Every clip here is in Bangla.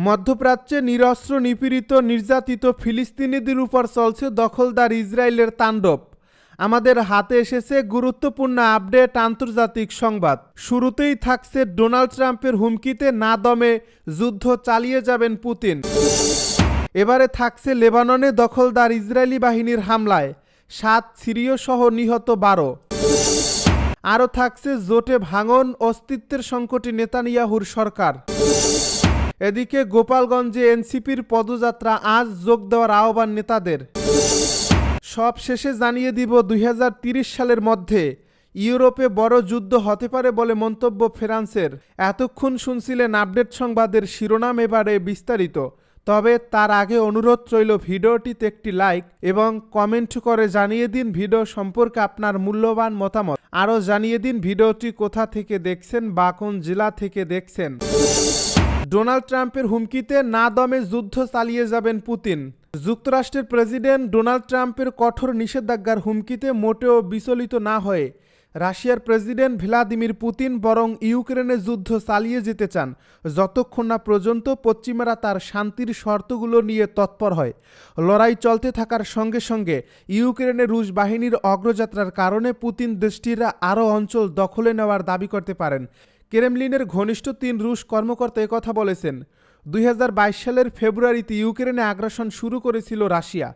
মধ্যপ্রাচ্যে নিরস্ত্র নিপীড়িত নির্যাতিত ফিলিস্তিনিদের উপর চলছে দখলদার ইসরায়েলের তাণ্ডব। আমাদের হাতে এসেছে গুরুত্বপূর্ণ আপডেট আন্তর্জাতিক সংবাদ। শুরুতেই থাকছে ডোনাল্ড ট্রাম্পের হুমকিতে না দমে যুদ্ধ চালিয়ে যাবেন পুতিন। এবারে থাকছে লেবাননে দখলদার ইসরায়েলি বাহিনীর হামলায় 7 সিরীয় সহ নিহত 12। আরও থাকছে জোটে ভাঙন, অস্তিত্বের সংকটে নেতানিয়াহুর সরকার। এদিকে গোপালগঞ্জে এনসিপির পদযাত্রা, আজ যোগ দেওয়ার আহ্বান নেতাদের। সব শেষে জানিয়ে দিব 2030 সালের মধ্যে ইউরোপে বড় যুদ্ধ হতে পারে বলে মন্তব্য ফ্রান্সের। এতক্ষণ শুনছিলেন আপডেট সংবাদের শিরোনাম, এবারে বিস্তারিত। তবে তার আগে অনুরোধ রইল ভিডিওটিতে একটি লাইক এবং কমেন্ট করে জানিয়ে দিন ভিডিও সম্পর্কে আপনার মূল্যবান মতামত। আরও জানিয়ে দিন ভিডিওটি কোথা থেকে দেখছেন বা কোন জেলা থেকে দেখছেন। ডোনাল্ড ট্রাম্পের হুমকিতে না দমে যুদ্ধ চালিয়ে যাবেন পুতিন। যুক্তরাষ্ট্রের প্রেসিডেন্ট ডোনাল্ড ট্রাম্পের কঠোর নিষেধাজ্ঞার হুমকিতে মোটেও বিচলিত না হয়ে রাশিয়ার প্রেসিডেন্ট ভ্লাদিমির পুতিন বরং ইউক্রেনে যুদ্ধ চালিয়ে যেতে চান, যতক্ষণ না পর্যন্ত পশ্চিমারা তার শান্তির শর্তগুলো নিয়ে তৎপর হয়। লড়াই চলতে থাকার সঙ্গে সঙ্গে ইউক্রেনে রুশ বাহিনীর অগ্রযাত্রার কারণে পুতিন দেশটির আরও অঞ্চল দখলে নেওয়ার দাবি করতে পারেন। ক্রেমলিনের ঘনিষ্ঠ 3 রুশ কর্মকর্তা একথা বলেছেন। 2022 সালের ফেব্রুয়ারিতে ইউক্রেনে আগ্রাসন শুরু করেছিল রাশিয়া।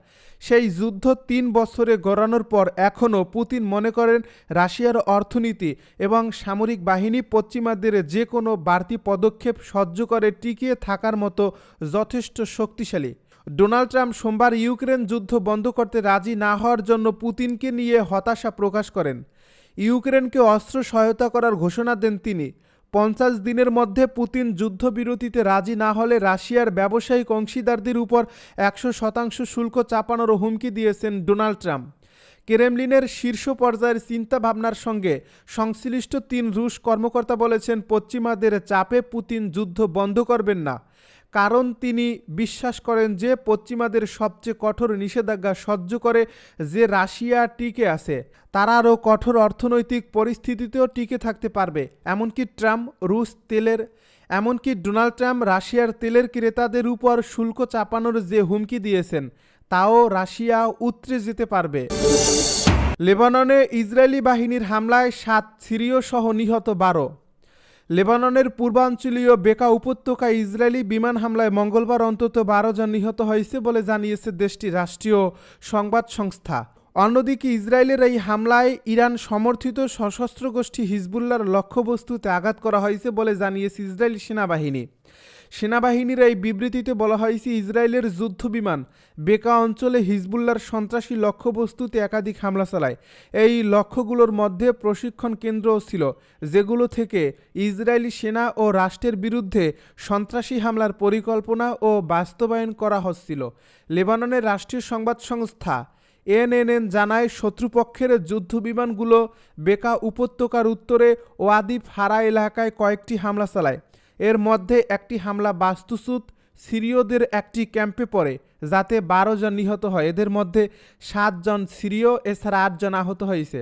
সেই যুদ্ধ 3 বছরে গড়ানোর পর এখনও পুতিন মনে করেন রাশিয়ার অর্থনীতি এবং সামরিক বাহিনী পশ্চিমাদের যে কোনো বাড়তি পদক্ষেপ সহ্য করে টিকিয়ে থাকার মতো যথেষ্ট শক্তিশালী। ডোনাল্ড ট্রাম্প সোমবার ইউক্রেন যুদ্ধ বন্ধ করতে রাজি না হওয়ার জন্য পুতিনকে নিয়ে হতাশা প্রকাশ করেন। ইউক্রেনকে অস্ত্র সহায়তা করার ঘোষণা দেন তিনি। 50 দিনের মধ্যে পুতিন যুদ্ধবিরতিতে রাজি না হলে রাশিয়ার ব্যবসায়িক অংশীদারদের উপর 100% শুল্ক চাপানোরও হুমকি দিয়েছেন ডোনাল্ড ট্রাম্প। ক্রেমলিনের শীর্ষ পর্যায়ের চিন্তাভাবনার সঙ্গে সংশ্লিষ্ট 3 রুশ কর্মকর্তা বলেছেন, পশ্চিমাদের চাপে পুতিন যুদ্ধ বন্ধ করবেন না, কারণ তিনি বিশ্বাস করেন যে পশ্চিমাদের সবচেয়ে কঠোর নিষেধাজ্ঞা সহ্য করে যে রাশিয়া টিকে আছে, তারা আরও কঠোর অর্থনৈতিক পরিস্থিতিতেও টিকে থাকতে পারবে। এমনকি ডোনাল্ড ট্রাম্প রাশিয়ার তেলের ক্রেতাদের উপর শুল্ক চাপানোর যে হুমকি দিয়েছেন, তাও রাশিয়া উতরে যেতে পারবে। লেবাননে ইসরায়েলি বাহিনীর হামলায় 7 সিরীয় সহ নিহত 12। লেবাননের পূর্বাঞ্চলীয় বেকা উপত্যকায় ইসরায়েলি বিমান হামলায় মঙ্গলবার অন্তত 12 জন নিহত হয়েছে বলে জানিয়েছে দেশটির রাষ্ট্রীয় সংবাদ সংস্থা। অন্যদিকে ইসরায়েলের এই হামলায় ইরান সমর্থিত সশস্ত্র গোষ্ঠী হিজবুল্লাহর লক্ষ্যবস্তুতে আঘাত করা হয়েছে বলে জানিয়েছে ইসরায়েলি সেনাবাহিনীর এই বিবৃতিতে বলা হয়েছে, ইসরায়েলের যুদ্ধবিমান বেকা অঞ্চলে হিজবুল্লাহর সন্ত্রাসী লক্ষ্যবস্তুতে একাধিক হামলা চালায়। এই লক্ষ্যগুলোর মধ্যে প্রশিক্ষণ কেন্দ্রও ছিল, যেগুলো থেকে ইসরায়েলি সেনা ও রাষ্ট্রের বিরুদ্ধে সন্ত্রাসী হামলার পরিকল্পনা ও বাস্তবায়ন করা হচ্ছিল। লেবাননের রাষ্ট্রীয় সংবাদ সংস্থা এএনএন জানায়, শত্রুপক্ষের যুদ্ধবিমানগুলো বেকা উপত্যকার উত্তরে ওয়াদি ফারা এলাকায় কয়েকটি হামলা চালায়। এর মধ্যে একটি হামলা বাস্তুচ্যুত সিরীয়দের একটি ক্যাম্পে পড়ে, যাতে 12 জন নিহত হয়। এদের মধ্যে 7 জন সিরীয়, এছাড়া 8 জন আহত হয়েছে।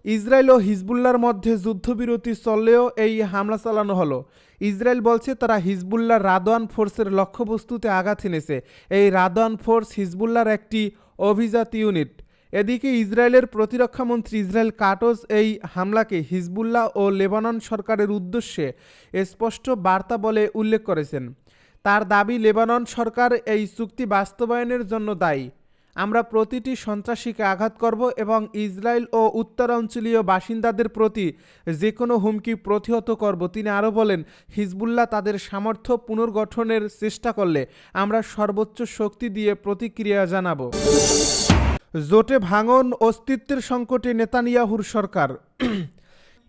ইসরায়েল ও হিজবুল্লাহর মধ্যে যুদ্ধবিরতি চললেও এই হামলা চালানো হলো। ইসরায়েল বলছে তারা হিজবুল্লাহর রাদওয়ান ফোর্সের লক্ষ্যবস্তুতে আঘাত এনেছে। এই রাদওয়ান ফোর্স হিজবুল্লাহর একটি অভিজাত ইউনিট। এদিকে ইসরায়েলের প্রতিরক্ষামন্ত্রী ইসরায়েল কাটজ এই হামলাকে হিজবুল্লাহ ও লেবানন সরকারের উদ্দেশ্যে স্পষ্ট বার্তা বলে উল্লেখ করেছেন। তার দাবি, লেবানন সরকার এই চুক্তি বাস্তবায়নের জন্য দায়ী। আমরা প্রতিটি সন্ত্রাসীকে আঘাত করব এবং ইসরায়েল ও উত্তরাঞ্চলীয় বাসিন্দাদের প্রতি যে কোনো হুমকি প্রতিহত করব। তিনি আরও বলেন, হিজবুল্লাহ তাদের সামর্থ্য পুনর্গঠনের চেষ্টা করলে আমরা সর্বোচ্চ শক্তি দিয়ে প্রতিক্রিয়া জানাব। জোটে ভাঙন, অস্তিত্বের সংকটে নেতানিয়াহুর সরকার।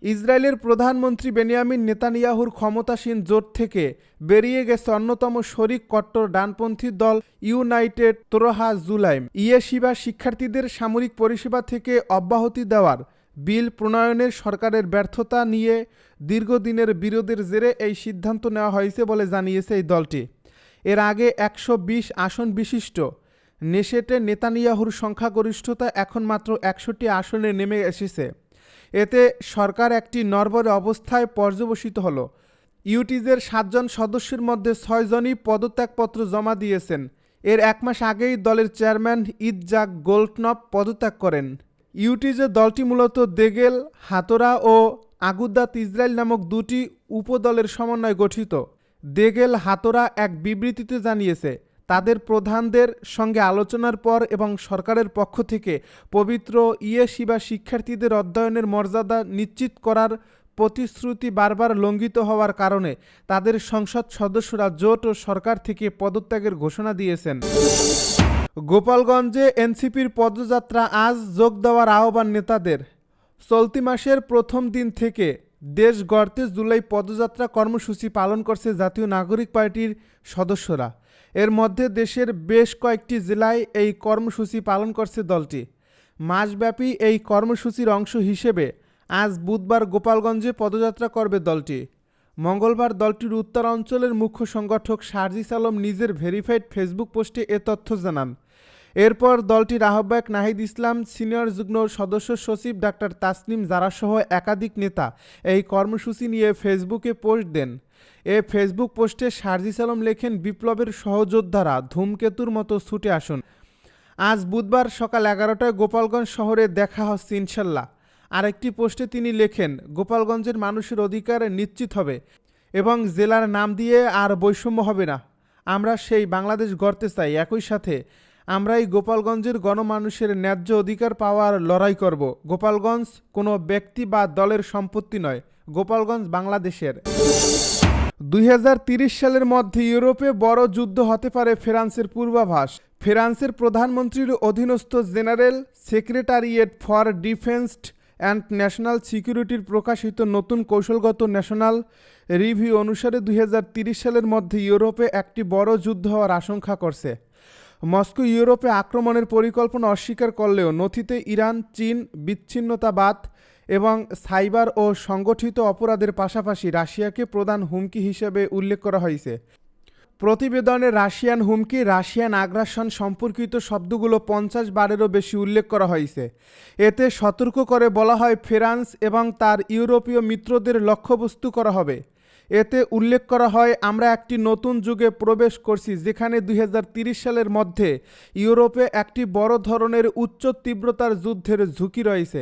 ইসরায়েলের প্রধানমন্ত্রী বেনিয়ামিন নেতানিয়াহুর ক্ষমতাসীন জোট থেকে বেরিয়ে গেছে অন্যতম শরিক কট্টর ডানপন্থী দল ইউনাইটেড তোরাহা-জুলাইম। ইয়েশিবা শিক্ষার্থীদের সামরিক পরিষেবা থেকে অব্যাহতি দেওয়ার বিল প্রণয়নের সরকারের ব্যর্থতা নিয়ে দীর্ঘদিনের বিরোধের জেরে এই সিদ্ধান্ত নেওয়া হয়েছে বলে জানিয়েছে এই দলটি। এর আগে 120 আসন বিশিষ্ট নেসেটে নেতানিয়াহুর সংখ্যাগরিষ্ঠতা এখন মাত্র 61 আসনে নেমে এসেছে। এতে সরকার একটি নড়বড়ে অবস্থায় পর্যবসিত হলো। ইউটিজের 7 জন সদস্যের মধ্যে 6 জনই পদত্যাগপত্র জমা দিয়েছেন। এর 1 মাস আগেই দলের চেয়ারম্যান ইৎজাক গোল্ডকনপ পদত্যাগ করেন। ইউটিজের দলটি মূলত দেগেল, হাতোরা ও আগুদাত ইসরায়েল নামক দুটি উপদলের সমন্বয়ে গঠিত। দেগেল হাতোরা এক বিবৃতিতে জানিয়েছে, তাদের প্রধানদের সঙ্গে আলোচনার পর এবং সরকারের পক্ষ থেকে পবিত্র ইয়েশিবা শিক্ষার্থীদের অধ্যয়নের মর্যাদা নিশ্চিত করার প্রতিশ্রুতি বারবার লঙ্ঘিত হওয়ার কারণে তাদের সংসদ সদস্যরা জোট ও সরকার থেকে পদত্যাগের ঘোষণা দিয়েছেন। গোপালগঞ্জে এনসিপির পদযাত্রা আজ, যোগ দেওয়ার আহ্বান নেতাদের। চলতি মাসের প্রথম দিন থেকে দেশ গড়তে জুলাই পদযাত্রা কর্মসূচি পালন করছে জাতীয় নাগরিক পার্টির সদস্যরা। এর মধ্যে দেশের বেশ কয়েকটি জেলায় এই কর্মসূচি পালন করছে দলটি। মাসব্যাপী এই কর্মসূচির অংশ হিসেবে আজ বুধবার গোপালগঞ্জে পদযাত্রা করবে দলটি। মঙ্গলবার দলটির উত্তরাঞ্চলের মুখ্য সংগঠক সার্জিস আলম নিজের ভেরিফাইড ফেসবুক পোস্টে এ তথ্য জানান। এরপর দলটির আহ্বায়ক নাহিদ ইসলাম, সিনিয়র যুগ্ম সদস্য সচিব ডাক্তার তাসনিম জারাসহ একাধিক নেতা এই কর্মসূচি নিয়ে ফেসবুকে পোস্ট দেন। এ ফেসবুক পোস্টে সার্জিস আলম লেখেন, বিপ্লবের সহযোদ্ধারা ধূমকেতুর মতো ছুটে আসুন। আজ বুধবার সকাল 11টায় গোপালগঞ্জ শহরে দেখা হচ্ছে ইনশাল্লাহ। আরেকটি পোস্টে তিনি লেখেন, গোপালগঞ্জের মানুষের অধিকার নিশ্চিত হবে এবং জেলার নাম দিয়ে আর বৈষম্য হবে না। আমরা সেই বাংলাদেশ গড়তে চাই। একই সাথে আমরা এই গোপালগঞ্জের গণমানুষের ন্যায্য অধিকার পাওয়ার লড়াই করব। গোপালগঞ্জ কোনো ব্যক্তি বা দলের সম্পত্তি নয়, গোপালগঞ্জ বাংলাদেশের। 2030 সালের মধ্যে ইউরোপে বড় যুদ্ধ হতে পারে ফ্রান্সের পূর্বাভাস। ফ্রান্সের প্রধানমন্ত্রীর অধীনস্থ general secretariat for defence and national সিকিউরিটির প্রকাশিত নতুন কৌশলগত ন্যাশনাল রিভিউ অনুসারে 2030 সালের মধ্যে ইউরোপে একটি বড় যুদ্ধ হওয়ার আশঙ্কা করছে। মস্কো ইউরোপে আক্রমণের পরিকল্পনা অস্বীকার করলেও নথিতে ইরান, চীন, বিচ্ছিন্নতাবাদ এবং সাইবার ও সংগঠিত অপরাধের পাশাপাশি রাশিয়াকে প্রধান হুমকি হিসেবে উল্লেখ করা হয়েছে। প্রতিবেদনে রাশিয়ান হুমকি, রাশিয়ান আগ্রাসন সম্পর্কিত শব্দগুলো 50 বারেরও বেশি উল্লেখ করা হয়েছে। এতে সতর্ক করে বলা হয়, ফ্রান্স এবং তার ইউরোপীয় মিত্রদের লক্ষ্যবস্তু করা হবে। এতে উল্লেখ করা হয়, আমরা একটি নতুন যুগে প্রবেশ করছি যেখানে 2030 সালের মধ্যে ইউরোপে একটি বড় ধরনের উচ্চ তীব্রতার যুদ্ধের ঝুঁকি রয়েছে।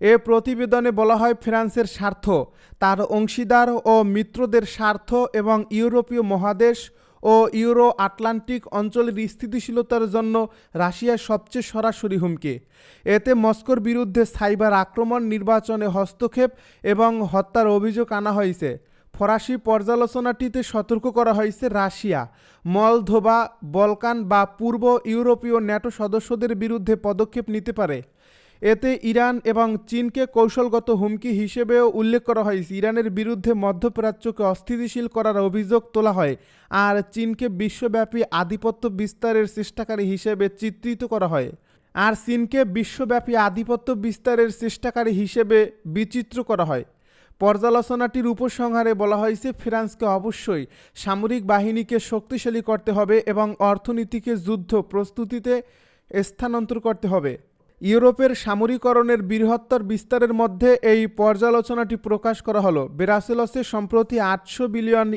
এ প্রতিবেদনে বলা হয়, ফ্রান্সের স্বার্থ, তার অংশীদার ও মিত্রদের স্বার্থ এবং ইউরোপীয় মহাদেশ ও ইউরো আটলান্টিক অঞ্চলের স্থিতিশীলতার জন্য রাশিয়ার সবচেয়ে সরাসরি হুমকি। এতে মস্কোর বিরুদ্ধে সাইবার আক্রমণ, নির্বাচনে হস্তক্ষেপ এবং হত্যার অভিযোগ আনা হয়েছে। ফরাসি পর্যালোচনাটিতে সতর্ক করা হয়েছে, রাশিয়া মলদোভা, বলকান বা পূর্ব ইউরোপীয় ন্যাটো সদস্যদের বিরুদ্ধে পদক্ষেপ নিতে পারে। এতে ইরান এবং চীনকে কৌশলগত হুমকি হিসেবেও উল্লেখ করা হয়েছে। ইরানের বিরুদ্ধে মধ্যপ্রাচ্যকে অস্থিতিশীল করার অভিযোগ তোলা হয় আর চীনকে বিশ্বব্যাপী আধিপত্য বিস্তারের চেষ্টাকারী হিসেবে চিত্রিত করা হয়। বিচিত্র করা হয়। পর্যালোচনাটির উপসংহারে বলা হয়েছে, ফ্রান্সকে অবশ্যই সামরিক বাহিনীকে শক্তিশালী করতে হবে এবং অর্থনীতিকে যুদ্ধ প্রস্তুতিতে স্থানান্তর করতে হবে। ইউরোপের সামরিকরণের বৃহত্তর বিস্তারের মধ্যে এই পর্যালোচনাটি প্রকাশ করা হলো। ব্রাসেলসে সম্প্রতি 800 বিলিয়ন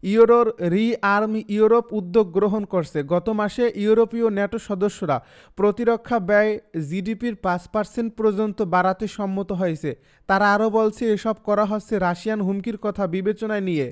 ইউরোর রি-আর্ম ইউরোপ উদ্যোগ গ্রহণ করছে। গত মাসে ইউরোপীয় ন্যাটো সদস্যরা প্রতিরক্ষা ব্যয় জিডিপির 5% পর্যন্ত বাড়াতে সম্মত হয়েছে। তারা আরও বলছে, এসব করা হচ্ছে রাশিয়ান হুমকির কথা বিবেচনায় নিয়ে।